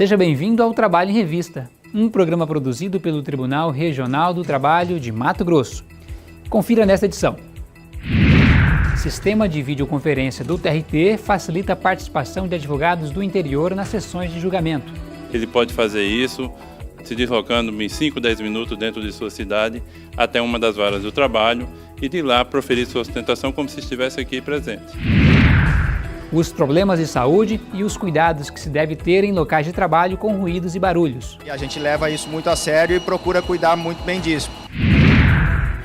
Seja bem-vindo ao Trabalho em Revista, um programa produzido pelo Tribunal Regional do Trabalho de Mato Grosso. Confira nesta edição. Sistema de videoconferência do TRT facilita a participação de advogados do interior nas sessões de julgamento. Ele pode fazer isso se deslocando em 5, 10 minutos dentro de sua cidade até uma das varas do trabalho e de lá proferir sua sustentação como se estivesse aqui presente. Os problemas de saúde e os cuidados que se deve ter em locais de trabalho com ruídos e barulhos. E a gente leva isso muito a sério e procura cuidar muito bem disso.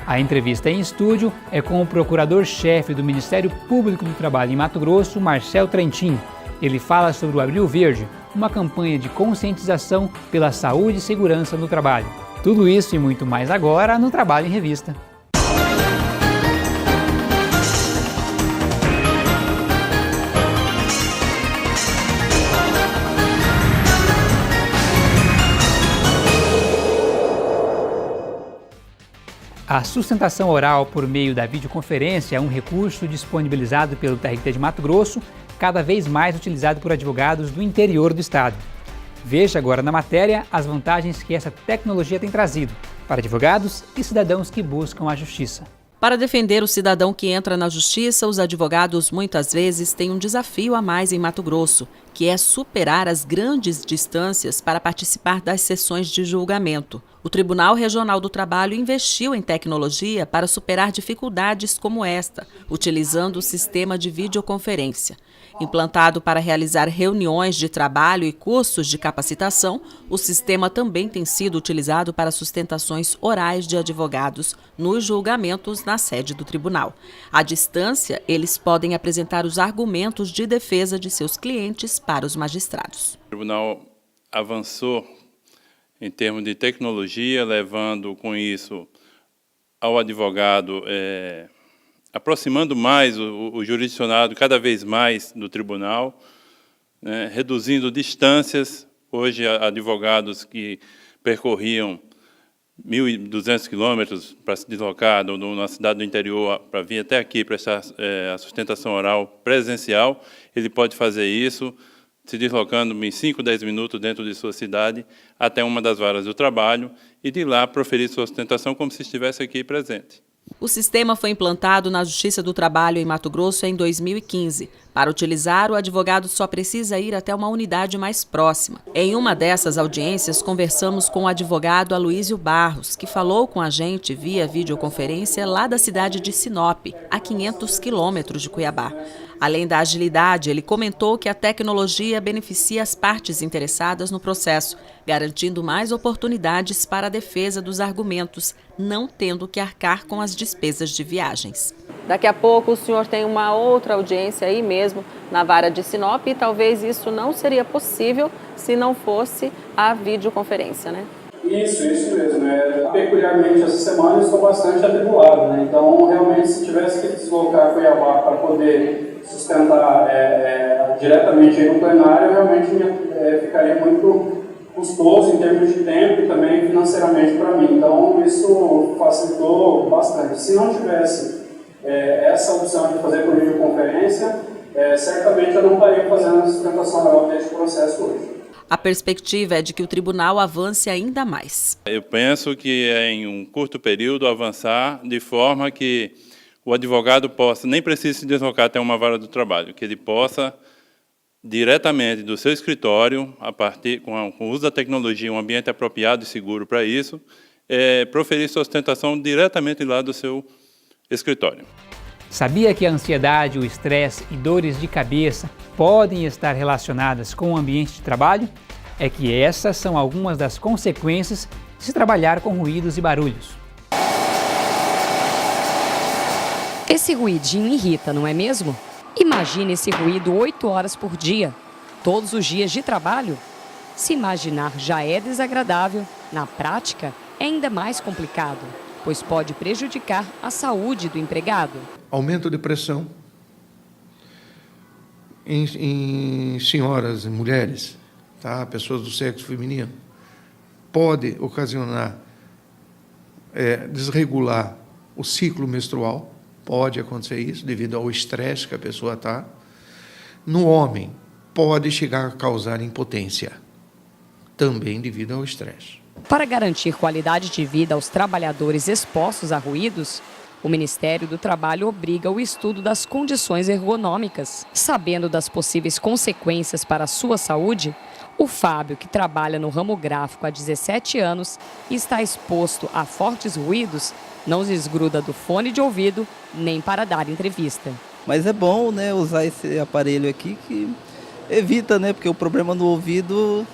A entrevista em estúdio é com o procurador-chefe do Ministério Público do Trabalho em Mato Grosso, Marcel Trentin. Ele fala sobre o Abril Verde, uma campanha de conscientização pela saúde e segurança no trabalho. Tudo isso e muito mais agora no Trabalho em Revista. A sustentação oral por meio da videoconferência é um recurso disponibilizado pelo TRT de Mato Grosso, cada vez mais utilizado por advogados do interior do estado. Veja agora na matéria as vantagens que essa tecnologia tem trazido para advogados e cidadãos que buscam a justiça. Para defender o cidadão que entra na justiça, os advogados muitas vezes têm um desafio a mais em Mato Grosso, que é superar as grandes distâncias para participar das sessões de julgamento. O Tribunal Regional do Trabalho investiu em tecnologia para superar dificuldades como esta, utilizando o sistema de videoconferência. Implantado para realizar reuniões de trabalho e cursos de capacitação, o sistema também tem sido utilizado para sustentações orais de advogados nos julgamentos na sede do tribunal. À distância, eles podem apresentar os argumentos de defesa de seus clientes para os magistrados. O tribunal avançou em termos de tecnologia, levando com isso ao advogado, aproximando mais o jurisdicionado cada vez mais do tribunal, né, reduzindo distâncias. Hoje, advogados que percorriam 1.200 quilômetros para se deslocar na cidade do interior para vir até aqui prestar a sustentação oral presencial, ele pode fazer isso se deslocando em 5, 10 minutos dentro de sua cidade até uma das varas do trabalho e de lá proferir sua sustentação como se estivesse aqui presente. O sistema foi implantado na Justiça do Trabalho em Mato Grosso em 2015. Para utilizar, o advogado só precisa ir até uma unidade mais próxima. Em uma dessas audiências, conversamos com o advogado Aloísio Barros, que falou com a gente via videoconferência lá da cidade de Sinop, a 500 quilômetros de Cuiabá. Além da agilidade, ele comentou que a tecnologia beneficia as partes interessadas no processo, garantindo mais oportunidades para a defesa dos argumentos, não tendo que arcar com as despesas de viagens. Daqui a pouco o senhor tem uma outra audiência aí mesmo, na vara de Sinop, e talvez isso não seria possível se não fosse a videoconferência, né? Isso mesmo. Peculiarmente, essa semana eu estou bastante atribulado, né? Então, realmente, se tivesse que deslocar Cuiabá para poder sustentar diretamente aí no plenário, realmente ficaria muito custoso em termos de tempo e também financeiramente para mim. Então, isso facilitou bastante. Se não tivesse essa opção de fazer por videoconferência, certamente eu não estaria fazendo a sustentação oral desse processo hoje. A perspectiva é de que o tribunal avance ainda mais. Eu penso que em um curto período avançar de forma que o advogado nem precise se deslocar até uma vara do trabalho, que ele possa, diretamente do seu escritório, com o uso da tecnologia, um ambiente apropriado e seguro para isso, proferir sua sustentação diretamente lá do seu escritório. Sabia que a ansiedade, o estresse e dores de cabeça podem estar relacionadas com o ambiente de trabalho? É que essas são algumas das consequências de se trabalhar com ruídos e barulhos. Esse ruidinho irrita, não é mesmo? Imagine esse ruído 8 horas por dia, todos os dias de trabalho. Se imaginar já é desagradável, na prática é ainda mais complicado, pois pode prejudicar a saúde do empregado. Aumento de pressão em senhoras e mulheres, tá? Pessoas do sexo feminino. Pode ocasionar, desregular o ciclo menstrual, pode acontecer isso devido ao estresse que a pessoa está. No homem, pode chegar a causar impotência. também devido ao estresse. Para garantir qualidade de vida aos trabalhadores expostos a ruídos, o Ministério do Trabalho obriga o estudo das condições ergonômicas. Sabendo das possíveis consequências para a sua saúde, o Fábio, que trabalha no ramo gráfico há 17 anos e está exposto a fortes ruídos, não desgruda do fone de ouvido nem para dar entrevista. Mas é bom, né, usar esse aparelho aqui que evita, né, porque o problema no ouvido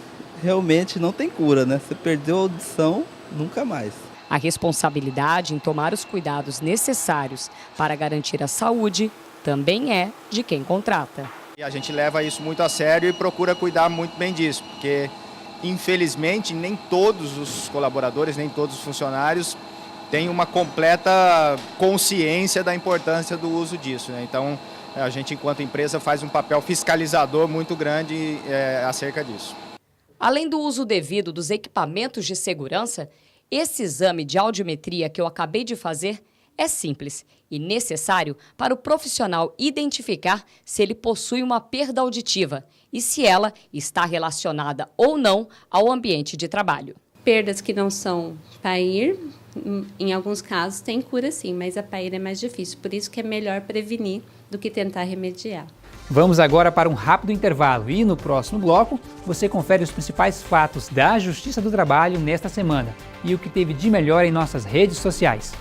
realmente não tem cura, né? Você perdeu a audição, nunca mais. A responsabilidade em tomar os cuidados necessários para garantir a saúde também é de quem contrata. E a gente leva isso muito a sério e procura cuidar muito bem disso, porque infelizmente nem todos os colaboradores, nem todos os funcionários têm uma completa consciência da importância do uso disso, né? Então a gente, enquanto empresa, faz um papel fiscalizador muito grande acerca disso. Além do uso devido dos equipamentos de segurança, esse exame de audiometria que eu acabei de fazer é simples e necessário para o profissional identificar se ele possui uma perda auditiva e se ela está relacionada ou não ao ambiente de trabalho. Perdas que não são PAIR, em alguns casos tem cura sim, mas a PAIR é mais difícil, por isso que é melhor prevenir do que tentar remediar. Vamos agora para um rápido intervalo e no próximo bloco você confere os principais fatos da Justiça do Trabalho nesta semana e o que teve de melhor em nossas redes sociais.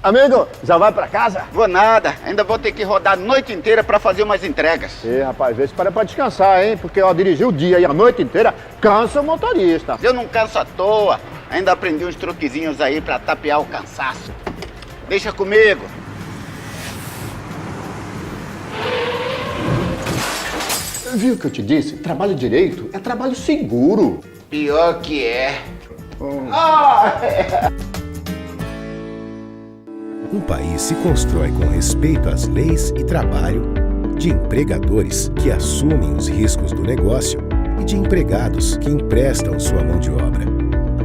Amigo, já vai pra casa? Vou nada, ainda vou ter que rodar a noite inteira pra fazer umas entregas. Rapaz, vê se para pra descansar, hein? Porque dirigir o dia e a noite inteira cansa o motorista. Eu não canso à toa, ainda aprendi uns truquezinhos aí pra tapear o cansaço. Deixa comigo. Viu o que eu te disse? Trabalho direito é trabalho seguro. Pior que é. Um país se constrói com respeito às leis e trabalho, de empregadores que assumem os riscos do negócio e de empregados que emprestam sua mão de obra.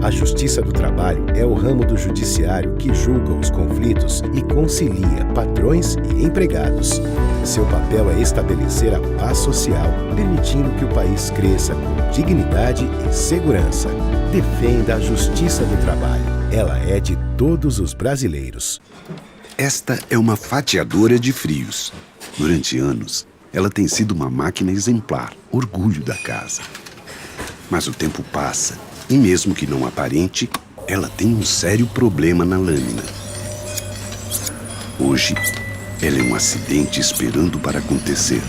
A Justiça do Trabalho é o ramo do judiciário que julga os conflitos e concilia patrões e empregados. Seu papel é estabelecer a paz social, permitindo que o país cresça com dignidade e segurança. Defenda a Justiça do Trabalho. Ela é de todos os brasileiros. Esta é uma fatiadora de frios. Durante anos, ela tem sido uma máquina exemplar, orgulho da casa. Mas o tempo passa e, mesmo que não aparente, ela tem um sério problema na lâmina. Hoje, ela é um acidente esperando para acontecer.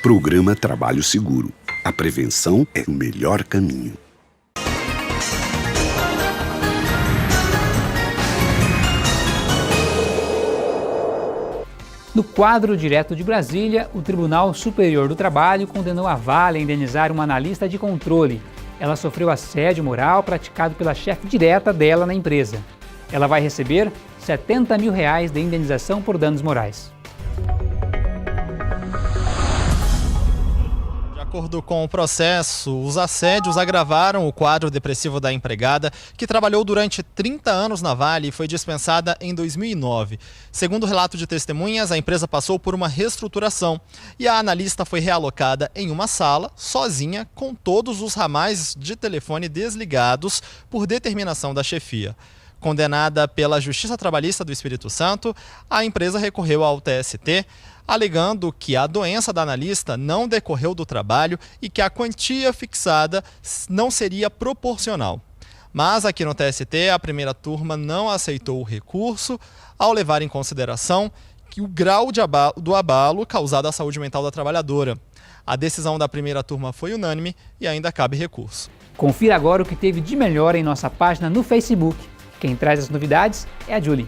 Programa Trabalho Seguro. A prevenção é o melhor caminho. No quadro direto de Brasília, o Tribunal Superior do Trabalho condenou a Vale a indenizar uma analista de controle. Ela sofreu assédio moral praticado pela chefe direta dela na empresa. Ela vai receber R$70 mil de indenização por danos morais. De acordo com o processo, os assédios agravaram o quadro depressivo da empregada, que trabalhou durante 30 anos na Vale e foi dispensada em 2009. Segundo o relato de testemunhas, a empresa passou por uma reestruturação e a analista foi realocada em uma sala, sozinha, com todos os ramais de telefone desligados por determinação da chefia. Condenada pela Justiça Trabalhista do Espírito Santo, a empresa recorreu ao TST, alegando que a doença da analista não decorreu do trabalho e que a quantia fixada não seria proporcional. Mas aqui no TST, a primeira turma não aceitou o recurso, ao levar em consideração que o grau do abalo causado à saúde mental da trabalhadora. A decisão da primeira turma foi unânime e ainda cabe recurso. Confira agora o que teve de melhor em nossa página no Facebook. Quem traz as novidades é a Julie.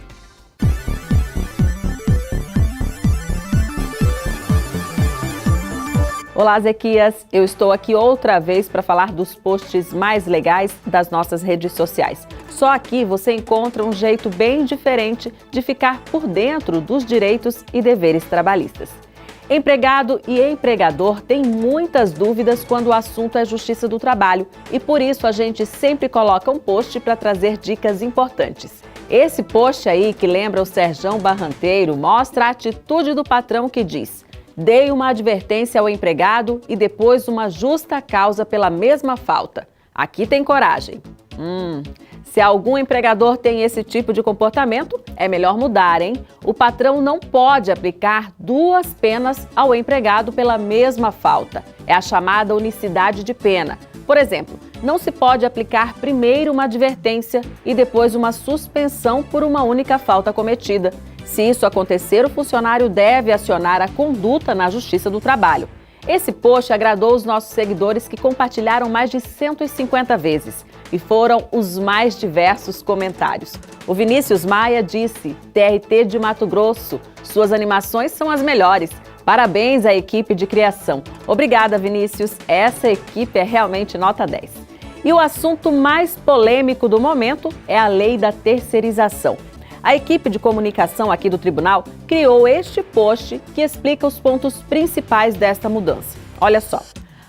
Olá, Zequias. Eu estou aqui outra vez para falar dos posts mais legais das nossas redes sociais. Só aqui você encontra um jeito bem diferente de ficar por dentro dos direitos e deveres trabalhistas. Empregado e empregador têm muitas dúvidas quando o assunto é justiça do trabalho e por isso a gente sempre coloca um post para trazer dicas importantes. Esse post aí, que lembra o Serjão Barranteiro, mostra a atitude do patrão que diz: dei uma advertência ao empregado e depois uma justa causa pela mesma falta. Aqui tem coragem. Se algum empregador tem esse tipo de comportamento, é melhor mudar, hein? O patrão não pode aplicar 2 penas ao empregado pela mesma falta. É a chamada unicidade de pena. Por exemplo, não se pode aplicar primeiro uma advertência e depois uma suspensão por uma única falta cometida. Se isso acontecer, o funcionário deve acionar a conduta na Justiça do Trabalho. Esse post agradou os nossos seguidores que compartilharam mais de 150 vezes e foram os mais diversos comentários. O Vinícius Maia disse: TRT de Mato Grosso, suas animações são as melhores. Parabéns à equipe de criação. Obrigada, Vinícius. Essa equipe é realmente nota 10. E o assunto mais polêmico do momento é a lei da terceirização. A equipe de comunicação aqui do tribunal criou este post que explica os pontos principais desta mudança. Olha só,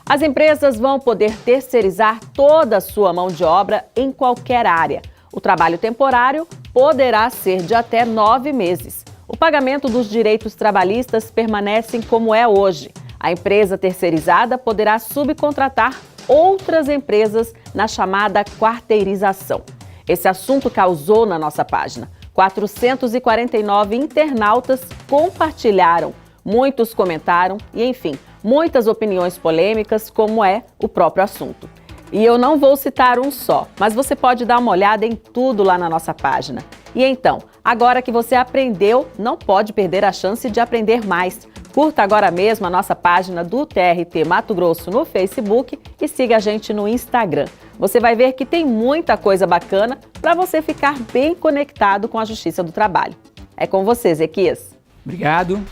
as empresas vão poder terceirizar toda a sua mão de obra em qualquer área. O trabalho temporário poderá ser de até 9 meses. O pagamento dos direitos trabalhistas permanecem como é hoje. A empresa terceirizada poderá subcontratar outras empresas na chamada quarteirização. Esse assunto causou na nossa página. 449 internautas compartilharam, muitos comentaram e, enfim, muitas opiniões polêmicas, como é o próprio assunto. E eu não vou citar um só, mas você pode dar uma olhada em tudo lá na nossa página. E então, agora que você aprendeu, não pode perder a chance de aprender mais. Curta agora mesmo a nossa página do TRT Mato Grosso no Facebook e siga a gente no Instagram. Você vai ver que tem muita coisa bacana para você ficar bem conectado com a Justiça do Trabalho. É com você, Ezequias. Obrigado.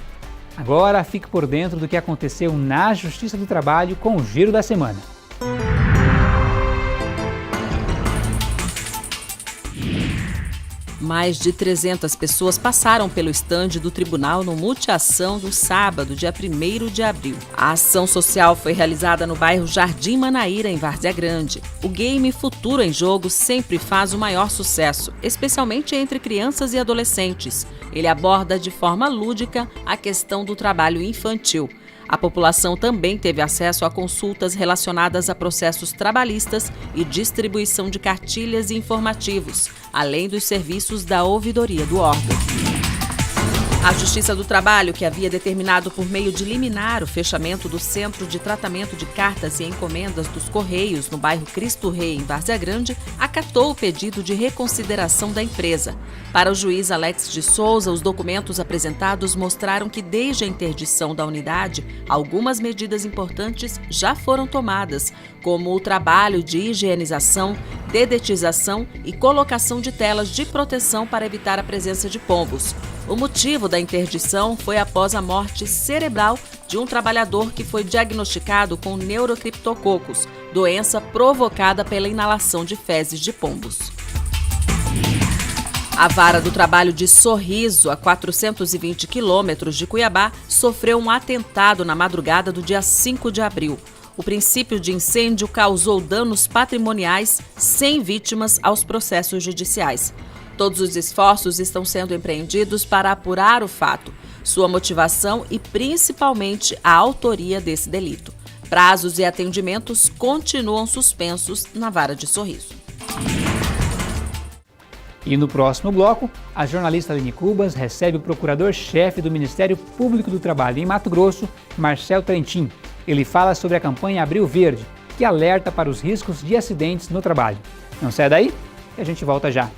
Agora fique por dentro do que aconteceu na Justiça do Trabalho com o Giro da Semana. Mais de 300 pessoas passaram pelo estande do tribunal no Multiação do sábado, dia 1º de abril. A ação social foi realizada no bairro Jardim Manaíra, em Várzea Grande. O game Futuro em Jogo sempre faz o maior sucesso, especialmente entre crianças e adolescentes. Ele aborda de forma lúdica a questão do trabalho infantil. A população também teve acesso a consultas relacionadas a processos trabalhistas e distribuição de cartilhas e informativos, além dos serviços da ouvidoria do órgão. A Justiça do Trabalho, que havia determinado por meio de liminar o fechamento do Centro de Tratamento de Cartas e Encomendas dos Correios no bairro Cristo Rei, em Várzea Grande, acatou o pedido de reconsideração da empresa. Para o juiz Alex de Souza, os documentos apresentados mostraram que desde a interdição da unidade, algumas medidas importantes já foram tomadas, como o trabalho de higienização, dedetização e colocação de telas de proteção para evitar a presença de pombos. O motivo da interdição foi após a morte cerebral de um trabalhador que foi diagnosticado com neurocriptococos, doença provocada pela inalação de fezes de pombos. A Vara do Trabalho de Sorriso, a 420 quilômetros de Cuiabá, sofreu um atentado na madrugada do dia 5 de abril. O princípio de incêndio causou danos patrimoniais sem vítimas aos processos judiciais. Todos os esforços estão sendo empreendidos para apurar o fato, sua motivação e, principalmente, a autoria desse delito. Prazos e atendimentos continuam suspensos na Vara de Sorriso. E no próximo bloco, a jornalista Aline Cubas recebe o procurador-chefe do Ministério Público do Trabalho em Mato Grosso, Marcel Trentin. Ele fala sobre a campanha Abril Verde, que alerta para os riscos de acidentes no trabalho. Não sai daí, que a gente volta já.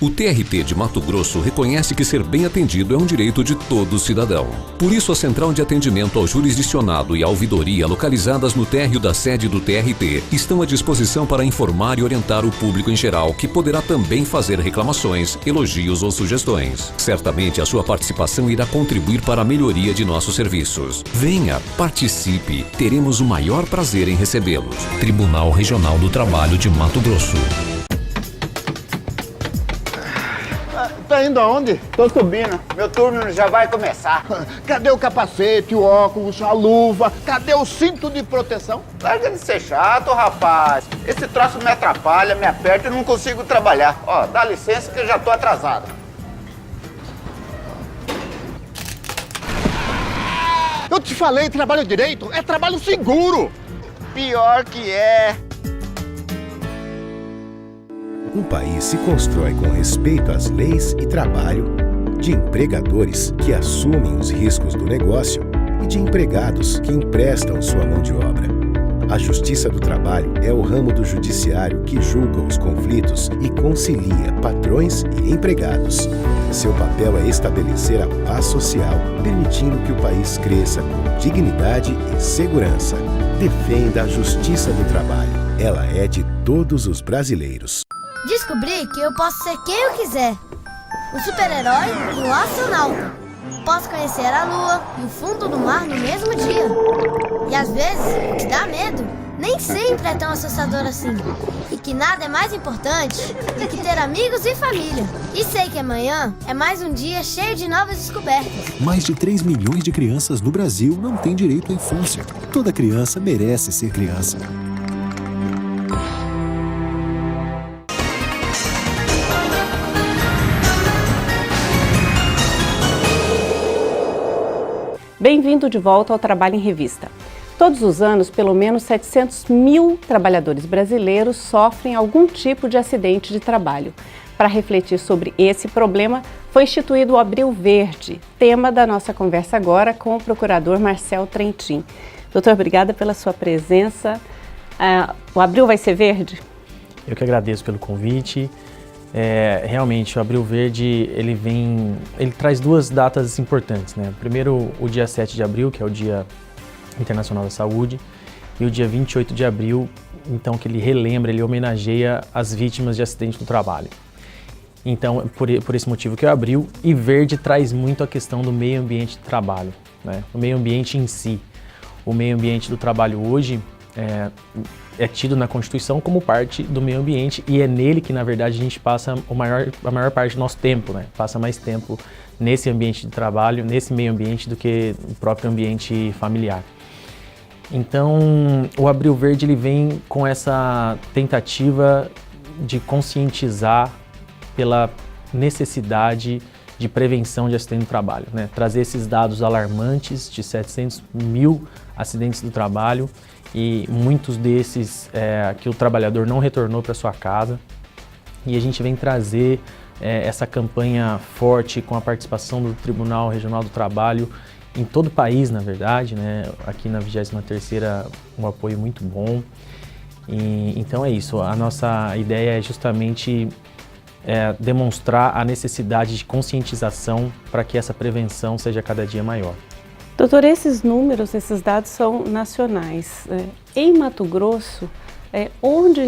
O TRT de Mato Grosso reconhece que ser bem atendido é um direito de todo cidadão. Por isso, a Central de Atendimento ao Jurisdicionado e a Ouvidoria, localizadas no térreo da sede do TRT, estão à disposição para informar e orientar o público em geral, que poderá também fazer reclamações, elogios ou sugestões. Certamente, a sua participação irá contribuir para a melhoria de nossos serviços. Venha, participe, teremos o maior prazer em recebê-los. Tribunal Regional do Trabalho de Mato Grosso. Tá indo aonde? Tô subindo, meu turno já vai começar. Cadê o capacete, o óculos, a luva? Cadê o cinto de proteção? Larga de ser chato, rapaz. Esse troço me atrapalha, me aperta e não consigo trabalhar. Ó, dá licença que eu já tô atrasado. Eu te falei, trabalho direito é trabalho seguro. Pior que é. Um país se constrói com respeito às leis e trabalho, de empregadores que assumem os riscos do negócio e de empregados que emprestam sua mão de obra. A Justiça do Trabalho é o ramo do judiciário que julga os conflitos e concilia patrões e empregados. Seu papel é estabelecer a paz social, permitindo que o país cresça com dignidade e segurança. Defenda a Justiça do Trabalho. Ela é de todos os brasileiros. Descobri que eu posso ser quem eu quiser. Um super-herói e um astronauta. Posso conhecer a Lua e o fundo do mar no mesmo dia. E às vezes, o que dá medo nem sempre é tão assustador assim. E que nada é mais importante do que ter amigos e família. E sei que amanhã é mais um dia cheio de novas descobertas. Mais de 3 milhões de crianças no Brasil não têm direito à infância. Toda criança merece ser criança. Bem-vindo de volta ao Trabalho em Revista. Todos os anos, pelo menos 700 mil trabalhadores brasileiros sofrem algum tipo de acidente de trabalho. Para refletir sobre esse problema, foi instituído o Abril Verde, tema da nossa conversa agora com o procurador Marcel Trentin. Doutor, obrigada pela sua presença. O Abril vai ser verde? Eu que agradeço pelo convite. Realmente, o Abril Verde, ele traz duas datas importantes, né? Primeiro, o dia 7 de abril, que é o Dia Internacional da Saúde, e o dia 28 de abril, então, que ele relembra, ele homenageia as vítimas de acidente do trabalho. Então, por esse motivo que é o Abril, e verde traz muito a questão do meio ambiente de trabalho, né? O meio ambiente em si. O meio ambiente do trabalho hoje é tido na Constituição como parte do meio ambiente e é nele que, na verdade, a gente passa a maior parte do nosso tempo, né? Passa mais tempo nesse ambiente de trabalho, nesse meio ambiente, do que o próprio ambiente familiar. Então, o Abril Verde ele vem com essa tentativa de conscientizar pela necessidade de prevenção de acidente do trabalho, né? Trazer esses dados alarmantes de 700 mil acidentes do trabalho e muitos desses que o trabalhador não retornou para sua casa. E a gente vem trazer essa campanha forte com a participação do Tribunal Regional do Trabalho em todo o país, na verdade, né? Aqui na 23ª, um apoio muito bom. Então é isso, a nossa ideia é justamente demonstrar a necessidade de conscientização para que essa prevenção seja cada dia maior. Doutor, esses números, esses dados são nacionais. Em Mato Grosso, onde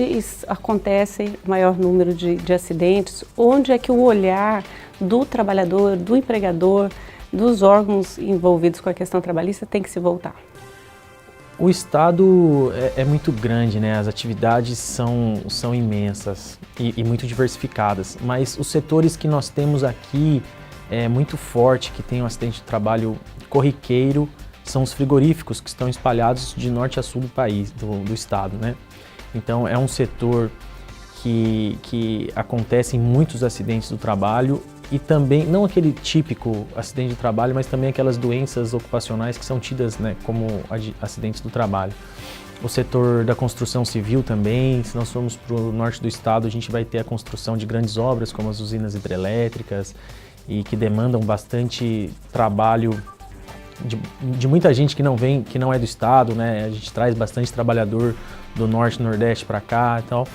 acontece o maior número de acidentes? Onde é que o olhar do trabalhador, do empregador, dos órgãos envolvidos com a questão trabalhista tem que se voltar? O estado é muito grande, né? As atividades são imensas e muito diversificadas, mas os setores que nós temos aqui muito forte, que tem um acidente de trabalho corriqueiro, são os frigoríficos que estão espalhados de norte a sul do país, do estado, né? Então é um setor que acontecem muitos acidentes do trabalho e também, não aquele típico acidente de trabalho, mas também aquelas doenças ocupacionais que são tidas, né, como acidentes do trabalho. O setor da construção civil também, se nós formos para o norte do estado, a gente vai ter a construção de grandes obras como as usinas hidrelétricas e que demandam bastante trabalho de muita gente que não é do estado, né? A gente traz bastante trabalhador do norte e nordeste para cá e tal.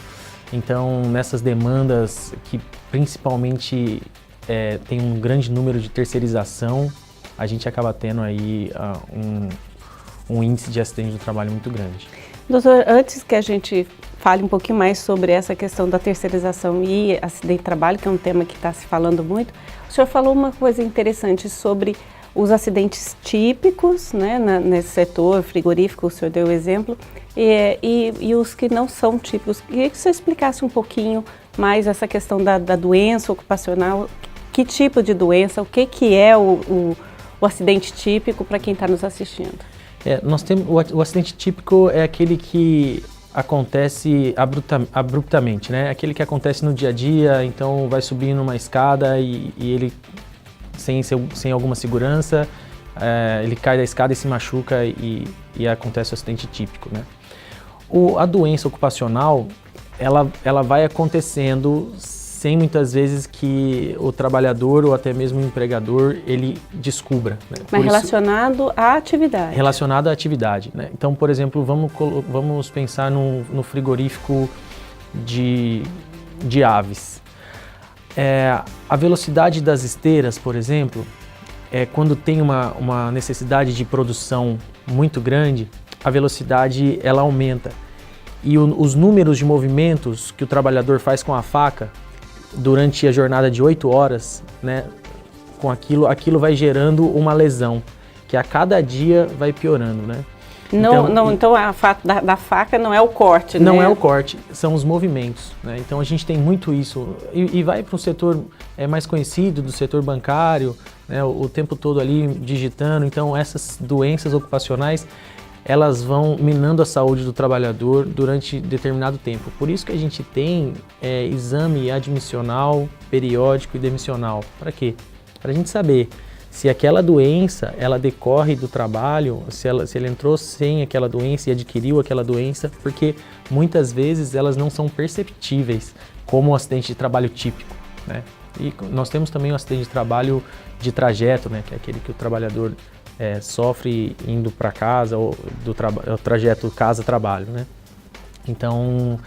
Então, nessas demandas que principalmente tem um grande número de terceirização, a gente acaba tendo aí um índice de acidente do trabalho muito grande. Doutor, antes que a gente fale um pouquinho mais sobre essa questão da terceirização e acidente de trabalho, que é um tema que está se falando muito, o senhor falou uma coisa interessante sobre os acidentes típicos, né, nesse setor frigorífico, o senhor deu o exemplo, e os que não são típicos. Queria que você explicasse um pouquinho mais essa questão da doença ocupacional que tipo de doença, o que é o acidente típico para quem está nos assistindo? Nós temos o acidente típico é aquele que acontece abruptamente, né? Aquele que acontece no dia a dia, então vai subindo uma escada e ele, sem alguma segurança, ele cai da escada e se machuca e acontece o acidente típico, né? A doença ocupacional, ela vai acontecendo sem muitas vezes que o trabalhador ou até mesmo o empregador ele descubra. Né? Mas relacionado à atividade. Relacionado à atividade. Né? Então, por exemplo, vamos pensar no frigorífico de aves. A velocidade das esteiras, por exemplo, quando tem uma necessidade de produção muito grande, a velocidade ela aumenta. E os números de movimentos que o trabalhador faz com a faca durante a jornada de 8 horas, né, com aquilo vai gerando uma lesão, que a cada dia vai piorando, né? Então a fato da faca não é o corte, não né? É o corte, são os movimentos, né? Então a gente tem muito isso e vai para um setor mais conhecido, do setor bancário, né, o tempo todo ali digitando. Então essas doenças ocupacionais elas vão minando a saúde do trabalhador durante determinado tempo. Por isso que a gente tem exame admissional, periódico e demissional. Para quê? Para a gente saber se aquela doença ela decorre do trabalho, se ele entrou sem aquela doença e adquiriu aquela doença, porque muitas vezes elas não são perceptíveis como um acidente de trabalho típico, né? E nós temos também o acidente de trabalho de trajeto, né? Que é aquele que o trabalhador sofre indo para casa, ou o trajeto casa-trabalho, né? Então,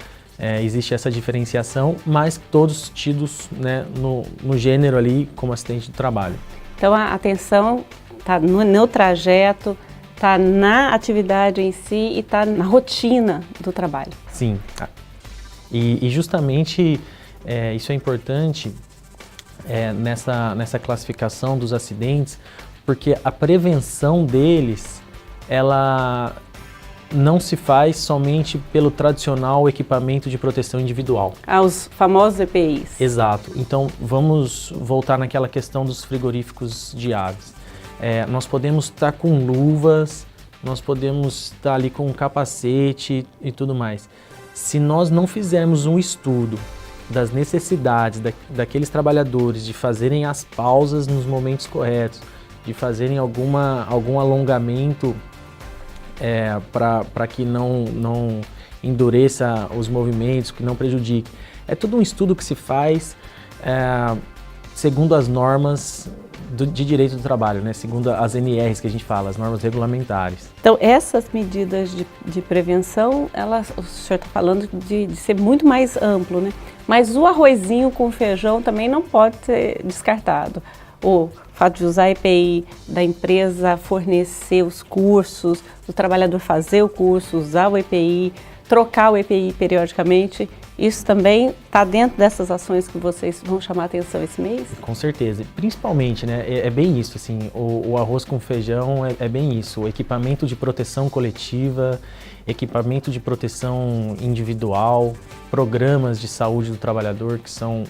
existe essa diferenciação, mas todos tidos, né, no gênero ali como acidente de trabalho. Então, a atenção está no trajeto, está na atividade em si e está na rotina do trabalho. Sim, e justamente isso é importante nessa classificação dos acidentes, porque a prevenção deles, ela não se faz somente pelo tradicional equipamento de proteção individual. Os famosos EPIs. Exato. Então, vamos voltar naquela questão dos frigoríficos de aves. Nós podemos estar com luvas, nós podemos estar ali com um capacete e tudo mais. Se nós não fizermos um estudo das necessidades daqueles trabalhadores de fazerem as pausas nos momentos corretos, de fazerem algum alongamento para que não endureça os movimentos, que não prejudique. É todo um estudo que se faz segundo as normas de direito do trabalho, né? Segundo as NRs que a gente fala, as normas regulamentares. Então, essas medidas de prevenção, o senhor está falando de ser muito mais amplo, né? Mas o arrozinho com feijão também não pode ser descartado. O fato de usar a EPI da empresa, fornecer os cursos, o trabalhador fazer o curso, usar o EPI, trocar o EPI periodicamente, isso também está dentro dessas ações que vocês vão chamar a atenção esse mês? Com certeza, principalmente, né, é bem isso, assim, o arroz com feijão é bem isso, o equipamento de proteção coletiva, equipamento de proteção individual, programas de saúde do trabalhador que são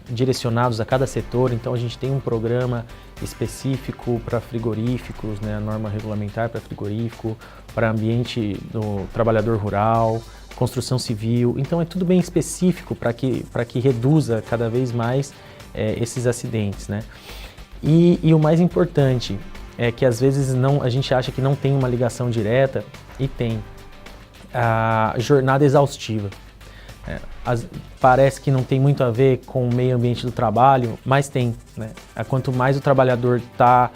direcionados a cada setor. Então a gente tem um programa específico para frigoríficos, né, a norma regulamentar para frigorífico, para ambiente do trabalhador rural, construção civil. Então é tudo bem específico para que reduza cada vez mais esses acidentes, né? E o mais importante é que às vezes a gente acha que não tem uma ligação direta, e tem a jornada exaustiva. Parece que não tem muito a ver com o meio ambiente do trabalho, mas tem, né? Quanto mais o trabalhador está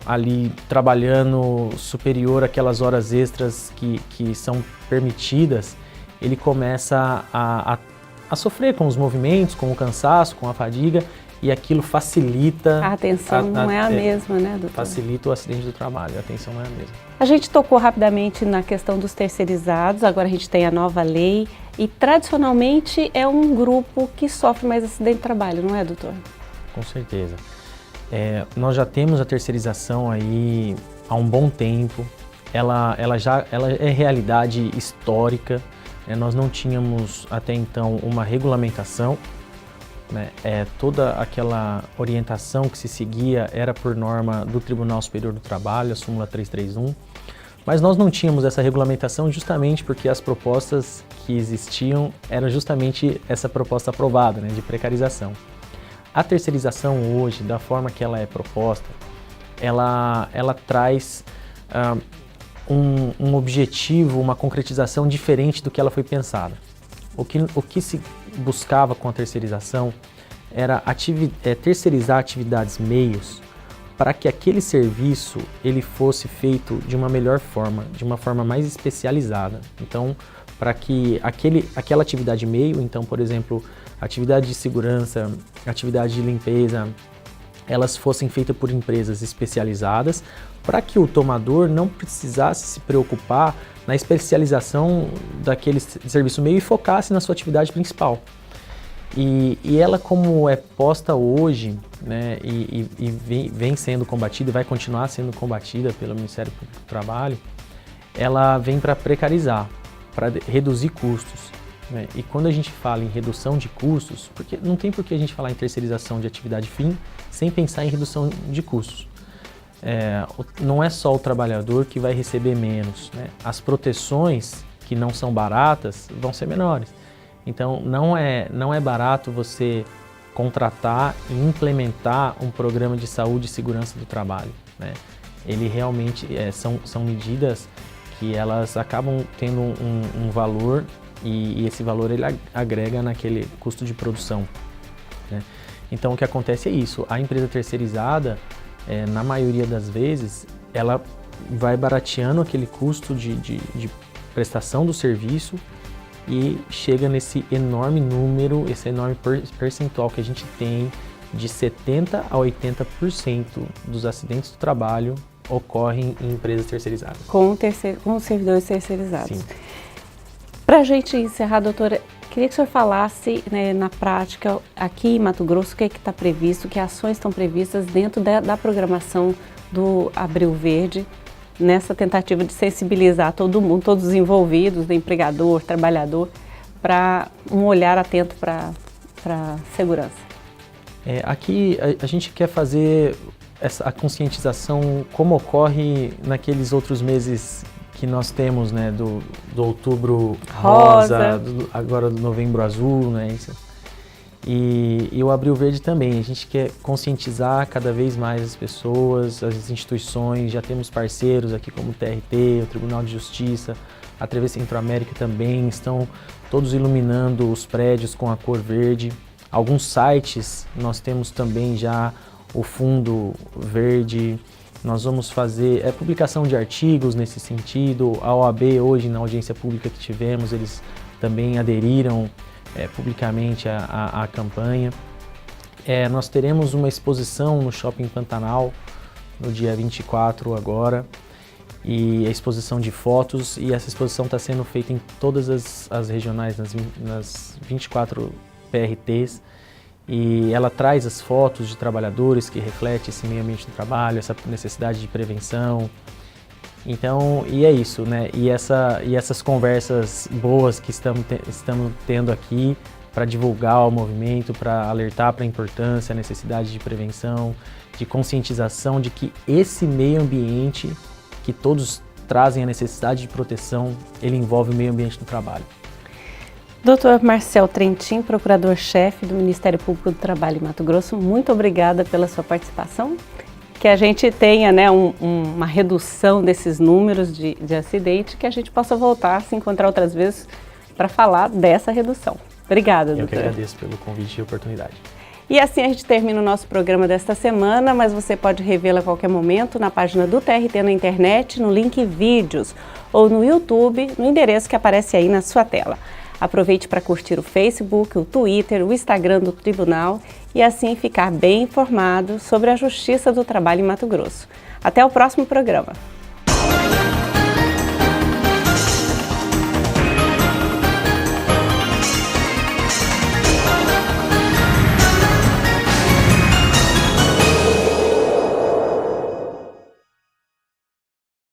ali trabalhando superior àquelas horas extras que são permitidas, ele começa a sofrer com os movimentos, com o cansaço, com a fadiga, e aquilo facilita... A atenção não é a mesma, né, doutor? Facilita o acidente do trabalho, a atenção não é a mesma. A gente tocou rapidamente na questão dos terceirizados, agora a gente tem a nova lei, e tradicionalmente é um grupo que sofre mais acidente de trabalho, não é, doutor? Com certeza. Nós já temos a terceirização aí há um bom tempo, ela é realidade histórica, nós não tínhamos até então uma regulamentação. né? Toda aquela orientação que se seguia era por norma do Tribunal Superior do Trabalho, a súmula 331, mas nós não tínhamos essa regulamentação justamente porque as propostas que existiam eram justamente essa proposta aprovada, né, de precarização. A terceirização hoje, da forma que ela é proposta, ela traz um objetivo, uma concretização diferente do que ela foi pensada. O que se buscava com a terceirização era terceirizar atividades meios para que aquele serviço ele fosse feito de uma melhor forma, de uma forma mais especializada. Então, para que aquela atividade meio, então, por exemplo, atividade de segurança, atividade de limpeza, elas fossem feitas por empresas especializadas, para que o tomador não precisasse se preocupar na especialização daquele serviço meio e focasse na sua atividade principal. E ela, como é posta hoje, né, e vem sendo combatida e vai continuar sendo combatida pelo Ministério Público do Trabalho, ela vem para precarizar, para reduzir custos. Né? E quando a gente fala em redução de custos, porque não tem por que a gente falar em terceirização de atividade fim sem pensar em redução de custos. Não é só o trabalhador que vai receber menos, né? As proteções, que não são baratas, vão ser menores. Então, não é barato você contratar e implementar um programa de saúde e segurança do trabalho, né? Ele realmente são medidas que elas acabam tendo um valor e esse valor ele agrega naquele custo de produção, né? Então, o que acontece é isso, a empresa terceirizada, na maioria das vezes, ela vai barateando aquele custo de prestação do serviço e chega nesse enorme número, esse enorme percentual que a gente tem de 70% a 80% dos acidentes do trabalho ocorrem em empresas terceirizadas. Com os servidores terceirizados. Sim. Para a gente encerrar, doutora, queria que o senhor falasse, né, na prática, aqui em Mato Grosso, o que está previsto, que ações estão previstas dentro da programação do Abril Verde, nessa tentativa de sensibilizar todo mundo, todos os envolvidos, do empregador, trabalhador, para um olhar atento para a segurança. Aqui a gente quer fazer a conscientização como ocorre naqueles outros meses que nós temos, né, do outubro rosa, agora do novembro azul, né, isso. E o Abril Verde também, a gente quer conscientizar cada vez mais as pessoas, as instituições, já temos parceiros aqui como o TRT, o Tribunal de Justiça, a TV Centro-América também, estão todos iluminando os prédios com a cor verde. Alguns sites, nós temos também já o Fundo Verde, nós vamos fazer publicação de artigos nesse sentido, a OAB hoje na audiência pública que tivemos, eles também aderiram publicamente à campanha. Nós teremos uma exposição no Shopping Pantanal no dia 24 agora, e a exposição de fotos, e essa exposição está sendo feita em todas as regionais, nas 24 PRTs, e ela traz as fotos de trabalhadores que refletem esse meio ambiente do trabalho, essa necessidade de prevenção. Então, e é isso, né? E essas conversas boas que estamos tendo aqui para divulgar o movimento, para alertar para a importância, a necessidade de prevenção, de conscientização de que esse meio ambiente, que todos trazem a necessidade de proteção, ele envolve o meio ambiente do trabalho. Dr. Marcel Trentin, procurador-chefe do Ministério Público do Trabalho em Mato Grosso, muito obrigada pela sua participação. Que a gente tenha, né, uma redução desses números de acidente, que a gente possa voltar a se encontrar outras vezes para falar dessa redução. Obrigada, doutora. Eu que agradeço pelo convite e oportunidade. E assim a gente termina o nosso programa desta semana, mas você pode revê-lo a qualquer momento na página do TRT na internet, no link Vídeos, ou no YouTube, no endereço que aparece aí na sua tela. Aproveite para curtir o Facebook, o Twitter, o Instagram do Tribunal e assim ficar bem informado sobre a Justiça do Trabalho em Mato Grosso. Até o próximo programa.